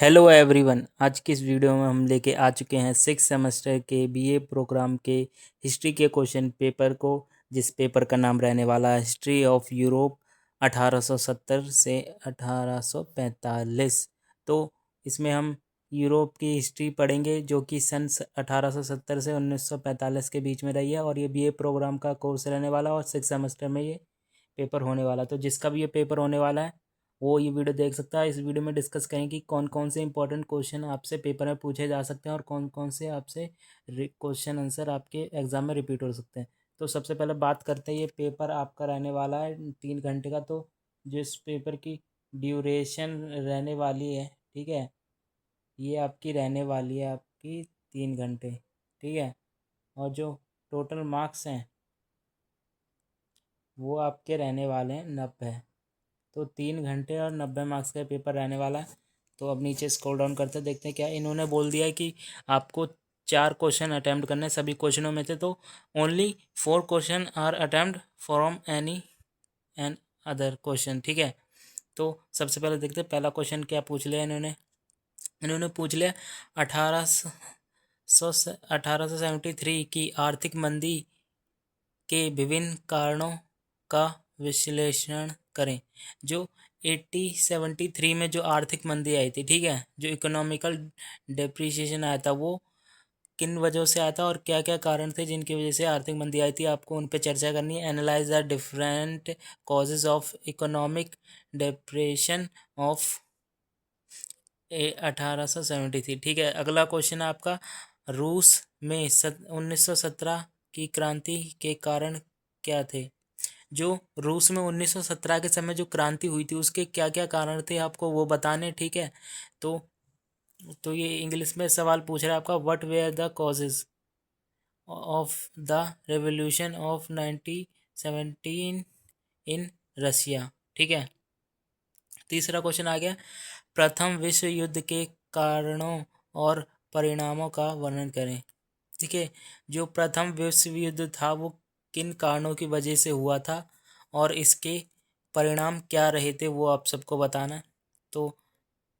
Hello everyone. आज की इस वीडियो में हम लेके आ चुके हैं सिक्स सेमेस्टर के बीए प्रोग्राम के हिस्ट्री के क्वेश्चन पेपर को, जिस पेपर का नाम रहने वाला है हिस्ट्री ऑफ यूरोप 1870 से 1845। तो इसमें हम यूरोप की हिस्ट्री पढ़ेंगे जो कि सन 1870 से 1945 के बीच में रही है, और ये बीए प्रोग्राम का कोर्स रहने वाला है और सिक्स सेमेस्टर में ये पेपर होने वाला है। तो जिसका भी ये पेपर होने वाला है वो ये वीडियो देख सकता है। इस वीडियो में डिस्कस करेंगे कि कौन कौन से इंपॉर्टेंट क्वेश्चन आपसे पेपर में पूछे जा सकते हैं और कौन कौन से आपसे क्वेश्चन आंसर आपके एग्जाम में रिपीट हो सकते हैं। तो सबसे पहले बात करते हैं, ये पेपर आपका रहने वाला है 3 घंटे का। तो जिस पेपर की ड्यूरेशन रहने वाली है, ठीक है, ये आपकी रहने वाली है आपकी 3 घंटे, ठीक है। और जो टोटल मार्क्स हैं वो आपके रहने वाले हैं 90। तो 3 घंटे और 90 मार्क्स का पेपर रहने वाला है। तो अब नीचे स्क्रॉल डाउन करते देखते हैं क्या इन्होंने बोल दिया है कि आपको 4 क्वेश्चन अटैम्प्ट करने हैं सभी क्वेश्चनों में से। तो only 4 question are attempt from any an other question, ठीक है। तो सबसे पहले देखते हैं पहला क्वेश्चन क्या पूछ लिया इन्होंने। इन्होंने पूछ लिया 1873 की आर्थिक मंदी के विभिन्न कारणों का विश्लेषण करें। जो 1873 में जो आर्थिक मंदी आई थी, ठीक है, जो इकोनॉमिकल डिप्रिसिएशन आया था, वो किन वजहों से आया था और क्या क्या कारण थे जिनकी वजह से आर्थिक मंदी आई थी, आपको उन पर चर्चा करनी है। Analyse the different causes of economic depression of 1873, ठीक है। अगला क्वेश्चन है आपका, रूस में 1917 की क्रांति के कारण क्या थे। जो रूस में 1917 के समय जो क्रांति हुई थी उसके क्या क्या कारण थे आपको वो बताने, ठीक है। तो ये इंग्लिश में सवाल पूछ रहा है आपका, what were the causes of the revolution of 1917 in Russia, ठीक है। तीसरा क्वेश्चन आ गया, प्रथम विश्व युद्ध के कारणों और परिणामों का वर्णन करें, ठीक है। जो प्रथम विश्व युद्ध था वो किन कारणों की वजह से हुआ था और इसके परिणाम क्या रहे थे वो आप सबको बताना है। तो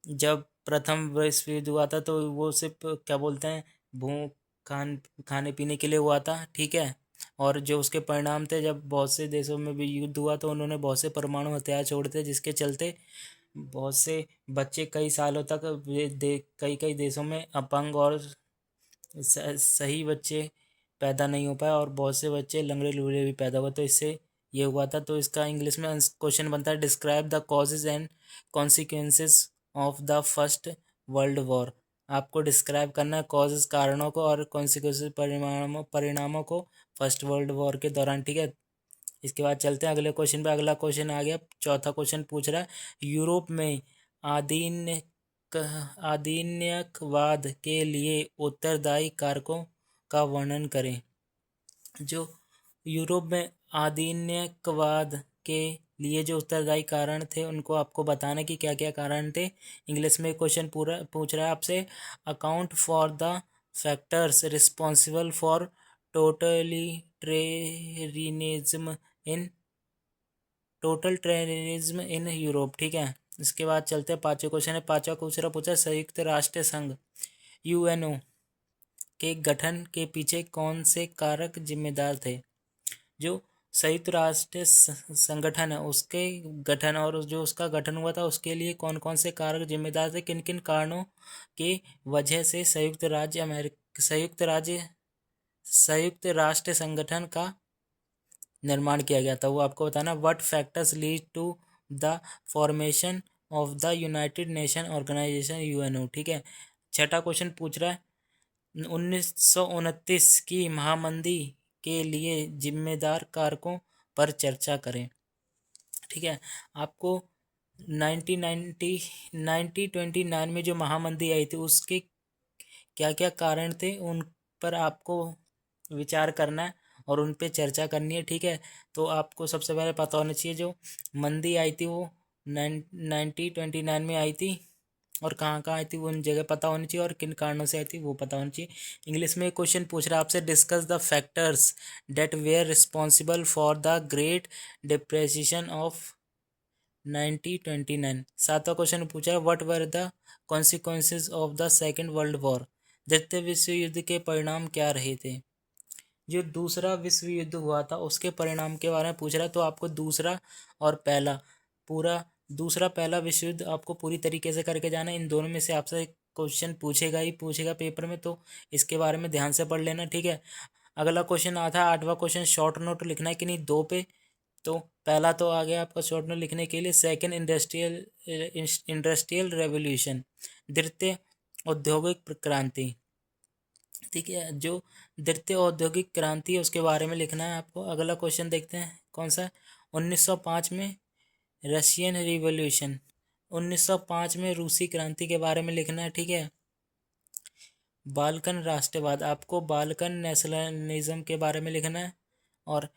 जब प्रथम विश्व युद्ध हुआ था तो वो सिर्फ क्या बोलते हैं, भूख खाने पीने के लिए हुआ था, ठीक है। और जो उसके परिणाम थे, जब बहुत से देशों में भी युद्ध हुआ तो उन्होंने बहुत से परमाणु हथियार छोड़े थे, जिसके चलते बहुत से बच्चे कई सालों तक कई कई देशों में अपंग और सही बच्चे पैदा नहीं हो पाए और बहुत से बच्चे लंगड़े लूले भी पैदा हुए। तो इससे ये हुआ था। तो इसका इंग्लिश में क्वेश्चन बनता है, describe the causes and consequences of the first world war. आपको डिस्क्राइब करना है कॉजेज कारणों को और कॉन्सिक्वेंसेस परिणामों को फर्स्ट वर्ल्ड वॉर के दौरान, ठीक है। इसके बाद चलते हैं अगले क्वेश्चन पे। अगला क्वेश्चन आ गया, चौथा क्वेश्चन पूछ रहा है, यूरोप में आधीन आधुनिकवाद के लिए उत्तरदायी कारकों का वर्णन करें। जो यूरोप में आधुनिकवाद के लिए जो उत्तरदायी कारण थे उनको आपको बताना कि क्या क्या कारण थे। इंग्लिश में क्वेश्चन पूरा पूछ रहा है आपसे, account for the factors responsible for totalitarianism in Europe, ठीक है। इसके बाद चलते हैं पांचवें क्वेश्चन है। पांचवा क्वेश्चन पूछा, संयुक्त राष्ट्र संघ यूएनओ के गठन के पीछे कौन से कारक जिम्मेदार थे। जो संयुक्त राष्ट्र संगठन है उसके गठन और जो उसका गठन हुआ था उसके लिए कौन कौन से कारक जिम्मेदार थे, किन किन कारणों के वजह से संयुक्त राष्ट्र संगठन का निर्माण किया गया था, वो आपको बताना। What factors lead to the formation of the United Nation Organisation UNO, ठीक है। छठा क्वेश्चन पूछ रहा है, 1929 की महामंदी के लिए जिम्मेदार कारकों पर चर्चा करें, ठीक है। आपको 1929 में जो महामंदी आई थी उसके क्या क्या कारण थे उन पर आपको विचार करना है और उन पे चर्चा करनी है, ठीक है। तो आपको सबसे पहले पता होना चाहिए जो मंदी आई थी वो 1929 में आई थी और कहाँ कहाँ आई थी वो उन जगह पता होनी चाहिए और किन कारणों से आई थी वो पता होनी चाहिए। इंग्लिश में क्वेश्चन पूछ रहा है आपसे, discuss the factors that were responsible for the great depreciation of 1929। सातवां क्वेश्चन पूछा है, what were the consequences of the Second World War. द्वितीय विश्व युद्ध के परिणाम क्या रहे थे। जो दूसरा विश्व युद्ध हुआ था उसके परिणाम के बारे में पूछ रहा है, तो आपको दूसरा और पहला पूरा दूसरा पहला विश्व युद्ध आपको पूरी तरीके से करके जाना है। इन दोनों में से आपसे क्वेश्चन पूछेगा ही पूछेगा पेपर में, तो इसके बारे में ध्यान से पढ़ लेना, ठीक है। अगला क्वेश्चन आता है आठवां क्वेश्चन, शॉर्ट नोट लिखना है कि नहीं दो पे। तो पहला तो आ गया आपका शॉर्ट नोट लिखने के लिए, सेकंड इंडस्ट्रियल रेवोल्यूशन, द्वितीय औद्योगिक क्रांति, ठीक है। जो द्वितीय औद्योगिक क्रांति है उसके बारे में लिखना है आपको। अगला क्वेश्चन देखते हैं कौन सा है, 1905 में रशियन रिवॉल्यूशन, 1905 में रूसी क्रांति के बारे में लिखना है, ठीक है। बाल्कन राष्ट्रवाद, आपको बाल्कन नेशनलिज्म के बारे में लिखना है। और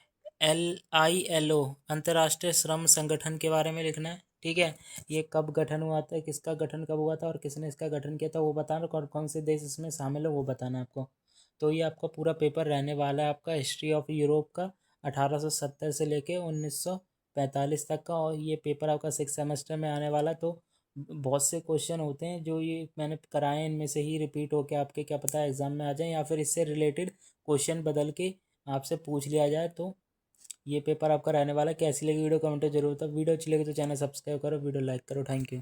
ILO अंतर्राष्ट्रीय श्रम संगठन के बारे में लिखना है, ठीक है। ये कब गठन हुआ था, किसका गठन कब हुआ था और किसने इसका गठन किया था वो बताना, कौन कौन से देश इसमें शामिल है वो बताना आपको। तो ये आपका पूरा पेपर रहने वाला है आपका हिस्ट्री ऑफ यूरोप का 1870 से लेके 1945 तक का। और ये पेपर आपका 6 सेमेस्टर में आने वाला। तो बहुत से क्वेश्चन होते हैं जो ये मैंने कराए हैं, इनमें से ही रिपीट होके आपके क्या पता एग्जाम में आ जाए, या फिर इससे रिलेटेड क्वेश्चन बदल के आपसे पूछ लिया जाए। तो ये पेपर आपका रहने वाला है। कैसी लगी वीडियो कमेंट जरूर, तो वीडियो अच्छी लगी तो चैनल सब्सक्राइब करो, वीडियो लाइक करो। Thank you.